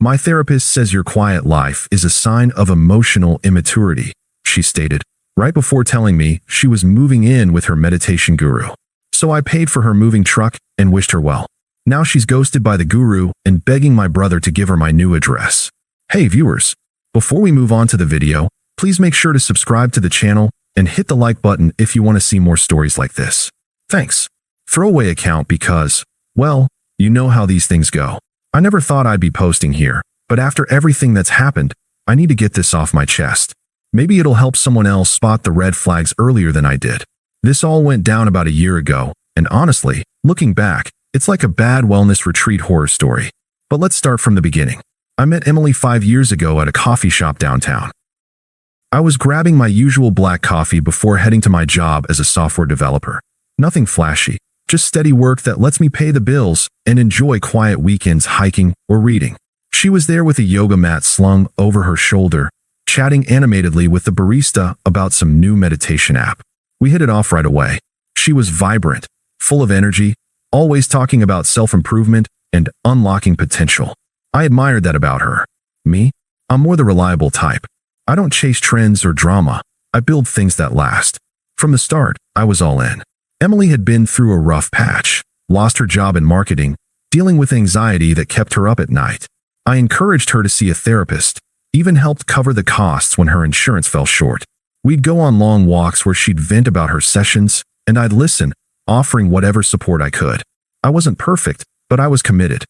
My therapist says your quiet life is a sign of emotional immaturity, she stated, right before telling me she was moving in with her meditation guru. So I paid for her moving truck and wished her well. Now she's ghosted by the guru and begging my brother to give her my new address. Hey viewers, before we move on to the video, please make sure to subscribe to the channel and hit the like button if you want to see more stories like this. Thanks. Throwaway account because, well, you know how these things go. I never thought I'd be posting here, but after everything that's happened, I need to get this off my chest. Maybe it'll help someone else spot the red flags earlier than I did. This all went down about a year ago, and honestly, looking back, it's like a bad wellness retreat horror story. But let's start from the beginning. I met Emily 5 years ago at a coffee shop downtown. I was grabbing my usual black coffee before heading to my job as a software developer. Nothing flashy, just steady work that lets me pay the bills and enjoy quiet weekends hiking or reading. She was there with a yoga mat slung over her shoulder, chatting animatedly with the barista about some new meditation app. We hit it off right away. She was vibrant, full of energy, always talking about self-improvement and unlocking potential. I admired that about her. Me? I'm more the reliable type. I don't chase trends or drama. I build things that last. From the start, I was all in. Emily had been through a rough patch, lost her job in marketing, dealing with anxiety that kept her up at night. I encouraged her to see a therapist, even helped cover the costs when her insurance fell short. We'd go on long walks where she'd vent about her sessions, and I'd listen, offering whatever support I could. I wasn't perfect, but I was committed.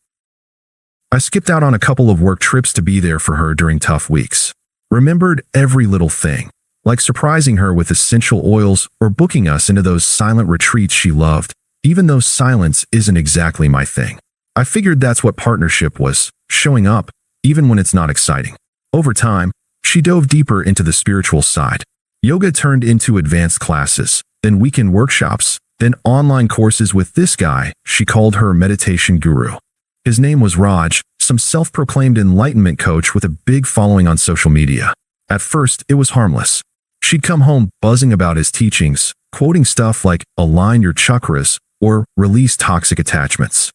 I skipped out on a couple of work trips to be there for her during tough weeks. Remembered every little thing, like surprising her with essential oils or booking us into those silent retreats she loved, even though silence isn't exactly my thing. I figured that's what partnership was, showing up, even when it's not exciting. Over time, she dove deeper into the spiritual side. Yoga turned into advanced classes, then weekend workshops, then online courses with this guy she called her meditation guru. His name was Raj, some self-proclaimed enlightenment coach with a big following on social media. At first, it was harmless. She'd come home buzzing about his teachings, quoting stuff like align your chakras or release toxic attachments.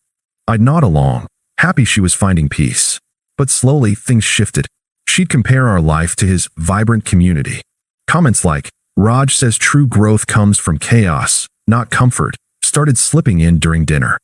I'd nod along, happy she was finding peace. But slowly, things shifted. She'd compare our life to his vibrant community. Comments like, Raj says true growth comes from chaos, not comfort, started slipping in during dinner.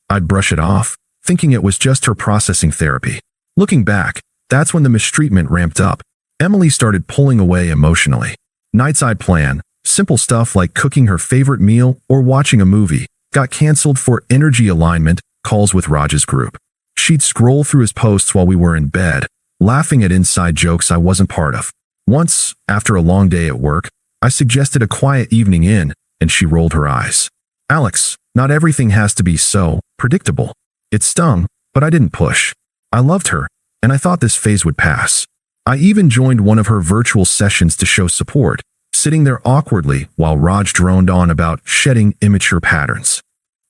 I'd brush it off, thinking it was just her processing therapy. Looking back, that's when the mistreatment ramped up. Emily started pulling away emotionally. Nights I'd plan, simple stuff like cooking her favorite meal or watching a movie, got canceled for energy alignment calls with Raj's group. She'd scroll through his posts while we were in bed, laughing at inside jokes I wasn't part of. Once, after a long day at work, I suggested a quiet evening in, and she rolled her eyes. Alex, not everything has to be so predictable. It stung, but I didn't push. I loved her, and I thought this phase would pass. I even joined one of her virtual sessions to show support, sitting there awkwardly while Raj droned on about shedding immature patterns.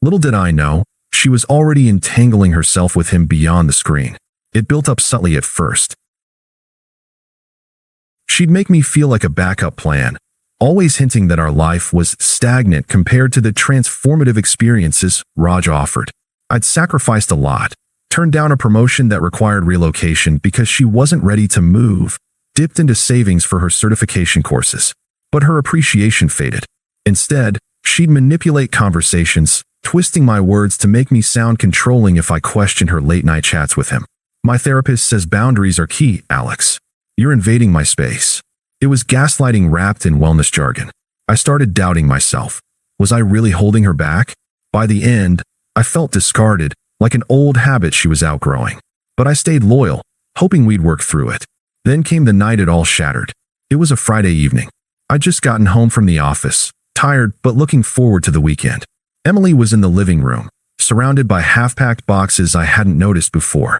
Little did I know, she was already entangling herself with him beyond the screen. It built up subtly at first. She'd make me feel like a backup plan, always hinting that our life was stagnant compared to the transformative experiences Raj offered. I'd sacrificed a lot, turned down a promotion that required relocation because she wasn't ready to move, dipped into savings for her certification courses. But her appreciation faded. Instead, she'd manipulate conversations, twisting my words to make me sound controlling if I questioned her late-night chats with him. My therapist says boundaries are key, Alex. You're invading my space. It was gaslighting wrapped in wellness jargon. I started doubting myself. Was I really holding her back? By the end, I felt discarded, like an old habit she was outgrowing. But I stayed loyal, hoping we'd work through it. Then came the night it all shattered. It was a Friday evening. I'd just gotten home from the office, tired but looking forward to the weekend. Emily was in the living room, surrounded by half-packed boxes I hadn't noticed before.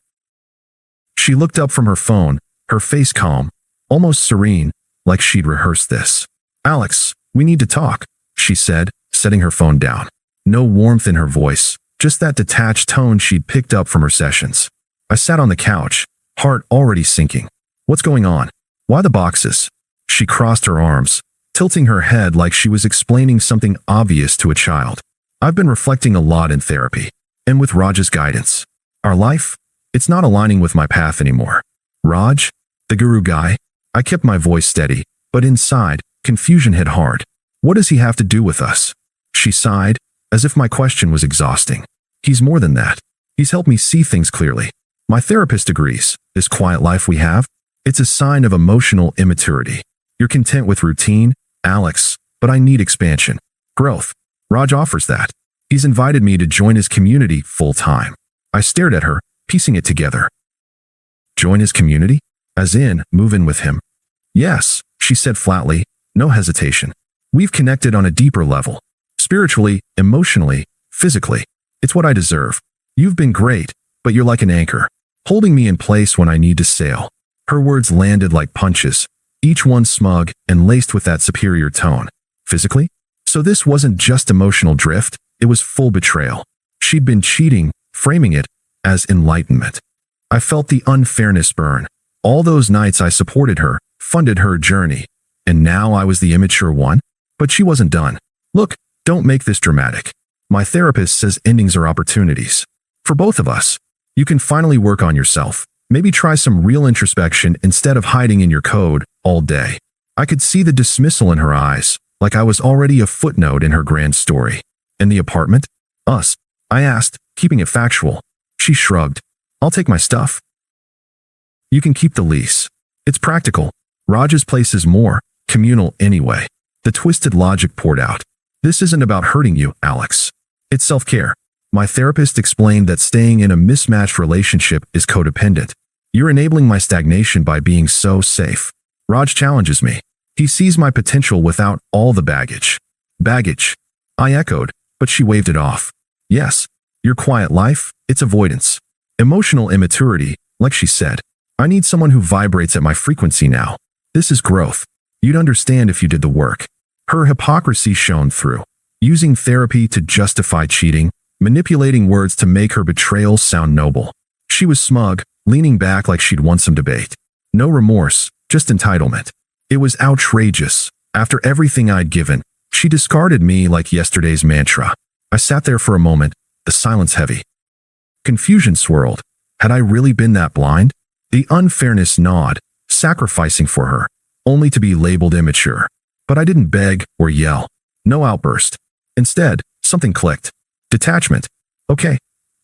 She looked up from her phone, her face calm, almost serene, like she'd rehearsed this. Alex, we need to talk, she said, setting her phone down. No warmth in her voice, just that detached tone she'd picked up from her sessions. I sat on the couch, heart already sinking. What's going on? Why the boxes? She crossed her arms, tilting her head like she was explaining something obvious to a child. I've been reflecting a lot in therapy, and with Raj's guidance. Our life? It's not aligning with my path anymore. Raj, the guru guy? I kept my voice steady, but inside, confusion hit hard. What does he have to do with us? She sighed, as if my question was exhausting. He's more than that. He's helped me see things clearly. My therapist agrees. This quiet life we have, it's a sign of emotional immaturity. You're content with routine, Alex, but I need expansion. Growth. Raj offers that. He's invited me to join his community full-time. I stared at her, piecing it together. Join his community? As in, move in with him? Yes, she said flatly, no hesitation. We've connected on a deeper level. Spiritually, emotionally, physically. It's what I deserve. You've been great, but you're like an anchor, holding me in place when I need to sail. Her words landed like punches, each one smug and laced with that superior tone. Physically? So this wasn't just emotional drift, it was full betrayal. She'd been cheating, framing it as enlightenment. I felt the unfairness burn. All those nights I supported her, funded her journey, and now I was the immature one? But she wasn't done. Look, don't make this dramatic. My therapist says endings are opportunities. For both of us. You can finally work on yourself. Maybe try some real introspection instead of hiding in your code all day. I could see the dismissal in her eyes, like I was already a footnote in her grand story. In the apartment? Us? I asked, keeping it factual. She shrugged. I'll take my stuff. You can keep the lease. It's practical. Raj's place is more communal anyway. The twisted logic poured out. This isn't about hurting you, Alex. It's self-care. My therapist explained that staying in a mismatched relationship is codependent. You're enabling my stagnation by being so safe. Raj challenges me. He sees my potential without all the baggage. Baggage. I echoed, but she waved it off. Yes, your quiet life, it's avoidance. Emotional immaturity, like she said. I need someone who vibrates at my frequency now. This is growth. You'd understand if you did the work. Her hypocrisy shone through. Using therapy to justify cheating, manipulating words to make her betrayal sound noble. She was smug, leaning back like she'd won some debate. No remorse, just entitlement. It was outrageous. After everything I'd given, she discarded me like yesterday's mantra. I sat there for a moment, the silence heavy. Confusion swirled. Had I really been that blind? The unfairness gnawed, sacrificing for her, only to be labeled immature. But I didn't beg or yell. No outburst. Instead, something clicked. Detachment. Okay,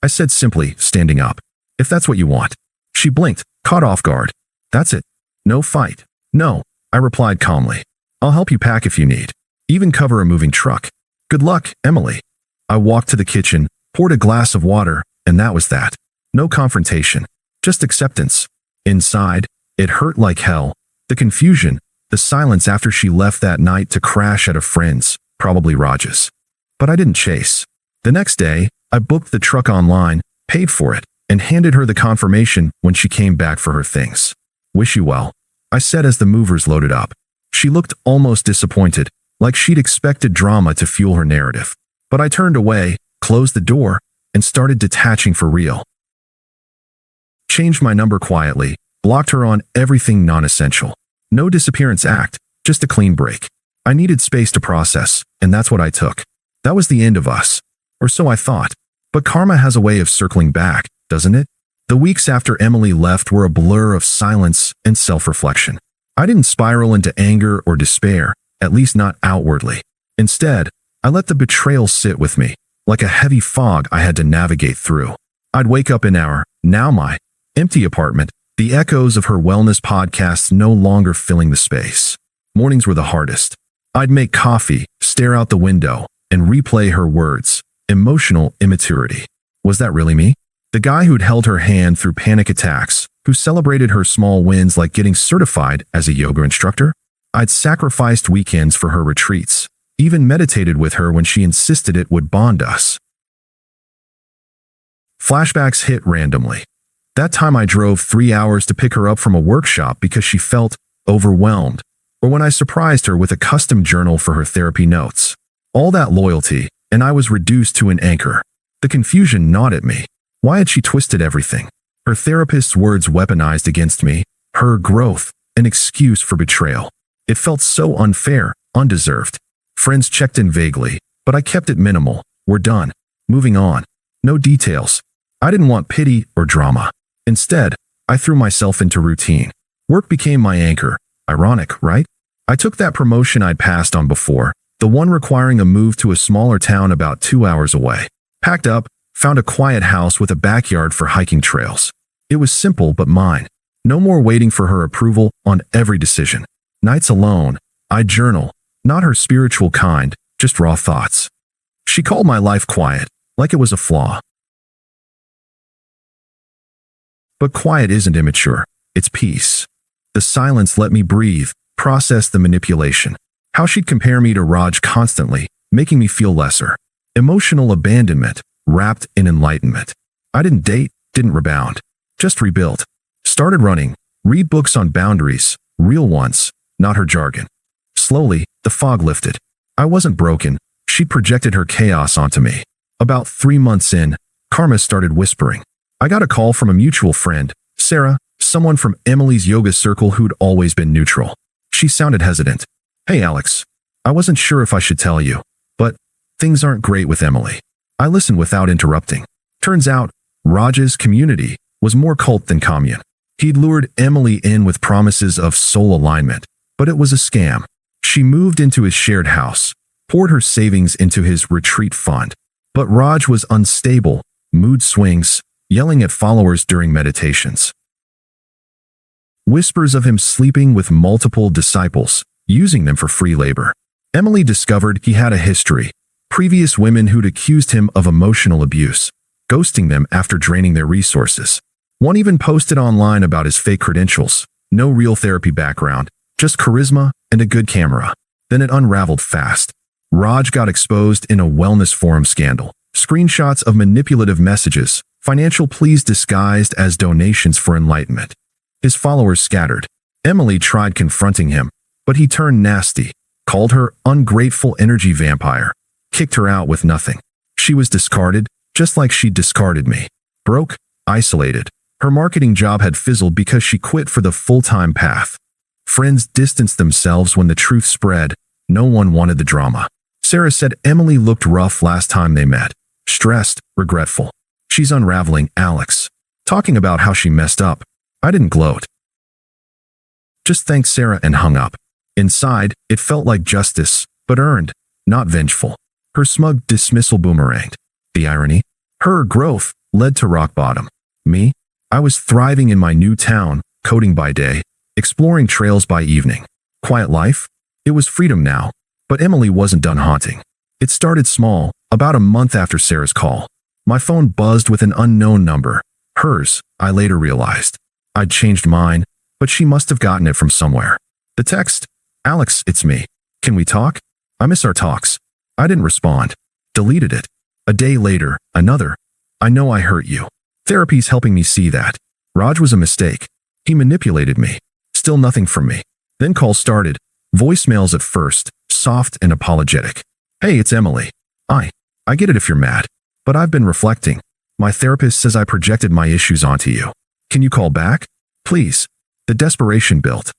I said simply, standing up. If that's what you want. She blinked, caught off guard. That's it. No fight. No, I replied calmly. I'll help you pack if you need. Even cover a moving truck. Good luck, Emily. I walked to the kitchen, poured a glass of water, and that was that. No confrontation. Just acceptance. Inside, it hurt like hell. The confusion, the silence after she left that night to crash at a friend's, probably Raj's. But I didn't chase. The next day, I booked the truck online, paid for it, and handed her the confirmation when she came back for her things. Wish you well, I said as the movers loaded up. She looked almost disappointed, like she'd expected drama to fuel her narrative. But I turned away, closed the door, and started detaching for real. Changed my number quietly, blocked her on everything non-essential. No disappearance act, just a clean break. I needed space to process, and that's what I took. That was the end of us. Or so I thought. But karma has a way of circling back, doesn't it? The weeks after Emily left were a blur of silence and self-reflection. I didn't spiral into anger or despair, at least not outwardly. Instead, I let the betrayal sit with me, like a heavy fog I had to navigate through. I'd wake up in our, now my, empty apartment, the echoes of her wellness podcasts no longer filling the space. Mornings were the hardest. I'd make coffee, stare out the window, and replay her words. Emotional immaturity. Was that really me? The guy who'd held her hand through panic attacks, who celebrated her small wins like getting certified as a yoga instructor? I'd sacrificed weekends for her retreats, even meditated with her when she insisted it would bond us. Flashbacks hit randomly. That time I drove 3 hours to pick her up from a workshop because she felt overwhelmed, or when I surprised her with a custom journal for her therapy notes. All that loyalty, and I was reduced to an anchor. The confusion gnawed at me. Why had she twisted everything? Her therapist's words weaponized against me, her growth, an excuse for betrayal. It felt so unfair, undeserved. Friends checked in vaguely, but I kept it minimal. We're done. Moving on. No details. I didn't want pity or drama. Instead, I threw myself into routine. Work became my anchor. Ironic, right? I took that promotion I'd passed on before, the one requiring a move to a smaller town about 2 hours away. Packed up, found a quiet house with a backyard for hiking trails. It was simple but mine. No more waiting for her approval on every decision. Nights alone, I journal, not her spiritual kind, just raw thoughts. She called my life quiet, like it was a flaw. But quiet isn't immature, it's peace. The silence let me breathe, process the manipulation. How she'd compare me to Raj constantly, making me feel lesser. Emotional abandonment, wrapped in enlightenment. I didn't date, didn't rebound. Just rebuilt. Started running, read books on boundaries, real ones, not her jargon. Slowly, the fog lifted. I wasn't broken, she projected her chaos onto me. About 3 months in, karma started whispering. I got a call from a mutual friend, Sarah, someone from Emily's yoga circle who'd always been neutral. She sounded hesitant. Hey Alex, I wasn't sure if I should tell you, but things aren't great with Emily. I listened without interrupting. Turns out, Raj's community was more cult than commune. He'd lured Emily in with promises of soul alignment, but it was a scam. She moved into his shared house, poured her savings into his retreat fund. But Raj was unstable, mood swings, yelling at followers during meditations. Whispers of him sleeping with multiple disciples, using them for free labor. Emily discovered he had a history. Previous women who'd accused him of emotional abuse, ghosting them after draining their resources. One even posted online about his fake credentials, no real therapy background, just charisma and a good camera. Then it unraveled fast. Raj got exposed in a wellness forum scandal. Screenshots of manipulative messages, financial pleas disguised as donations for enlightenment. His followers scattered. Emily tried confronting him, but he turned nasty, called her ungrateful energy vampire, kicked her out with nothing. She was discarded, just like she'd discarded me. Broke, isolated. Her marketing job had fizzled because she quit for the full-time path. Friends distanced themselves when the truth spread. No one wanted the drama. Sarah said Emily looked rough last time they met. Stressed, regretful. She's unraveling, Alex. Talking about how she messed up. I didn't gloat. Just thanked Sarah and hung up. Inside, it felt like justice, but earned, not vengeful. Her smug dismissal boomeranged. The irony? Her growth led to rock bottom. Me? I was thriving in my new town, coding by day, exploring trails by evening. Quiet life? It was freedom now. But Emily wasn't done haunting. It started small, about a month after Sarah's call. My phone buzzed with an unknown number. Hers, I later realized. I'd changed mine, but she must have gotten it from somewhere. The text, Alex, it's me. Can we talk? I miss our talks. I didn't respond. Deleted it. A day later, another. I know I hurt you. Therapy's helping me see that. Raj was a mistake. He manipulated me. Still nothing from me. Then calls started. Voicemails at first, soft and apologetic. Hey, it's Emily. I get it if you're mad. But I've been reflecting. My therapist says I projected my issues onto you. Can you call back? Please. The desperation built.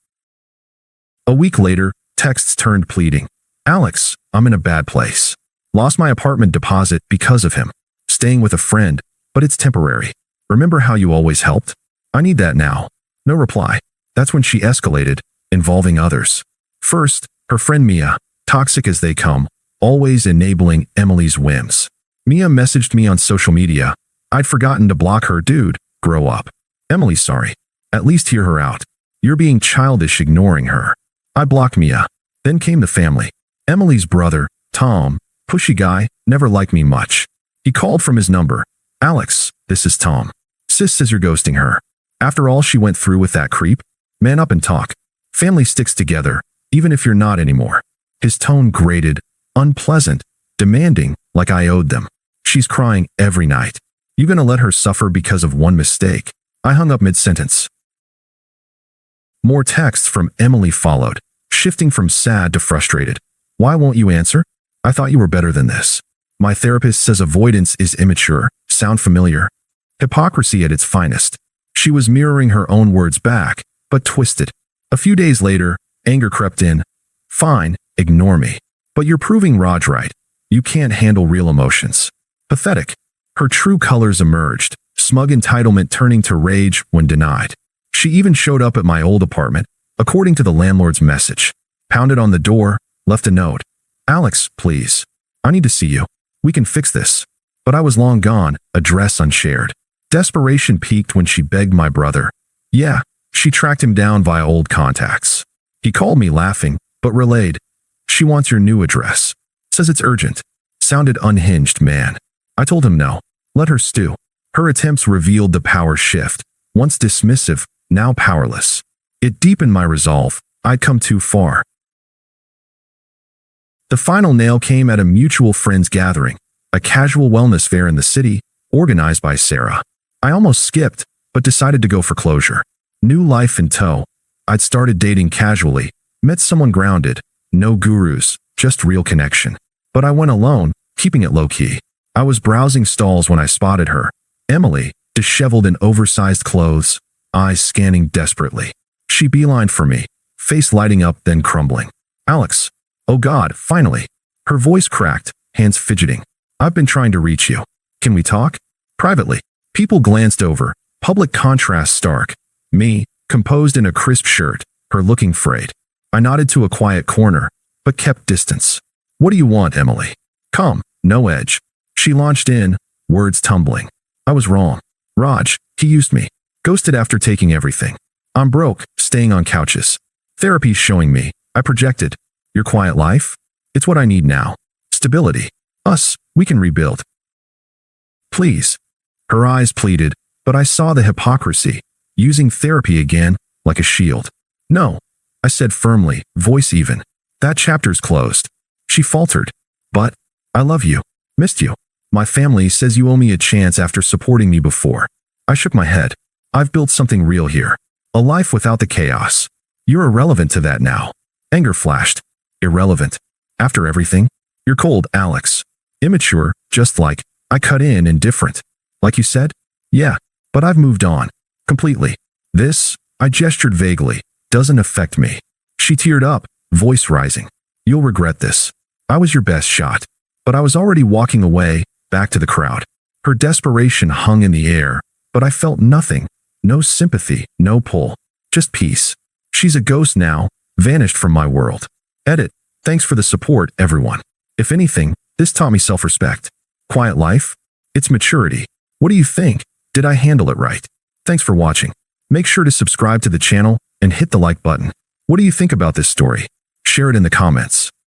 A week later, texts turned pleading. Alex, I'm in a bad place. Lost my apartment deposit because of him. Staying with a friend, but it's temporary. Remember how you always helped? I need that now. No reply. That's when she escalated, involving others. First, her friend Mia, toxic as they come, always enabling Emily's whims. Mia messaged me on social media. I'd forgotten to block her. Dude, grow up. Emily's sorry. At least hear her out. You're being childish ignoring her. I blocked Mia. Then came the family. Emily's brother, Tom, pushy guy, never liked me much. He called from his number. Alex, this is Tom. Sis says you're ghosting her. After all she went through with that creep? Man up and talk. Family sticks together, even if you're not anymore. His tone grated, unpleasant, demanding, like I owed them. She's crying every night. You gonna let her suffer because of one mistake? I hung up mid-sentence. More texts from Emily followed, shifting from sad to frustrated. Why won't you answer? I thought you were better than this. My therapist says avoidance is immature. Sound familiar? Hypocrisy at its finest. She was mirroring her own words back, but twisted. A few days later, anger crept in. Fine, ignore me. But you're proving Raj right. You can't handle real emotions. Pathetic. Her true colors emerged. smug entitlement turning to rage when denied. She even showed up at my old apartment, according to the landlord's message. Pounded on the door, left a note. Alex, please. I need to see you. We can fix this. But I was long gone, address unshared. Desperation peaked when she begged my brother. Yeah, she tracked him down via old contacts. He called me laughing, but relayed. She wants your new address. Says it's urgent. Sounded unhinged, man. I told him no. Let her stew. Her attempts revealed the power shift. Once dismissive, now powerless. It deepened my resolve. I'd come too far. The final nail came at a mutual friends gathering, a casual wellness fair in the city, organized by Sarah. I almost skipped, but decided to go for closure. New life in tow. I'd started dating casually, met someone grounded, no gurus, just real connection. But I went alone, keeping it low-key. I was browsing stalls when I spotted her. Emily, disheveled in oversized clothes, eyes scanning desperately. She beelined for me, face lighting up then crumbling. Alex. Oh God, finally. Her voice cracked, hands fidgeting. I've been trying to reach you. Can we talk? Privately. People glanced over, public contrast stark. Me, composed in a crisp shirt, her looking frayed. I nodded to a quiet corner, but kept distance. What do you want, Emily? Come, no edge. She launched in, words tumbling. I was wrong. Raj, he used me. Ghosted after taking everything. I'm broke, staying on couches. Therapy's showing me. I projected. Your quiet life? It's what I need now. Stability. Us, we can rebuild. Please. Her eyes pleaded, but I saw the hypocrisy, using therapy again, like a shield. No, I said firmly, voice even. That chapter's closed. She faltered. But, I love you. Missed you. My family says you owe me a chance after supporting me before. I shook my head. I've built something real here. A life without the chaos. You're irrelevant to that now. Anger flashed. Irrelevant. After everything? You're cold, Alex. Immature, just like, I cut in indifferent. Like you said? Yeah, but I've moved on. Completely. This, I gestured vaguely, doesn't affect me. She teared up, voice rising. You'll regret this. I was your best shot. But I was already walking away, back to the crowd. Her desperation hung in the air, but I felt nothing. No sympathy, no pull. Just peace. She's a ghost now, vanished from my world. Edit. Thanks for the support, everyone. If anything, this taught me self-respect. Quiet life? It's maturity. What do you think? Did I handle it right? Thanks for watching. Make sure to subscribe to the channel and hit the like button. What do you think about this story? Share it in the comments.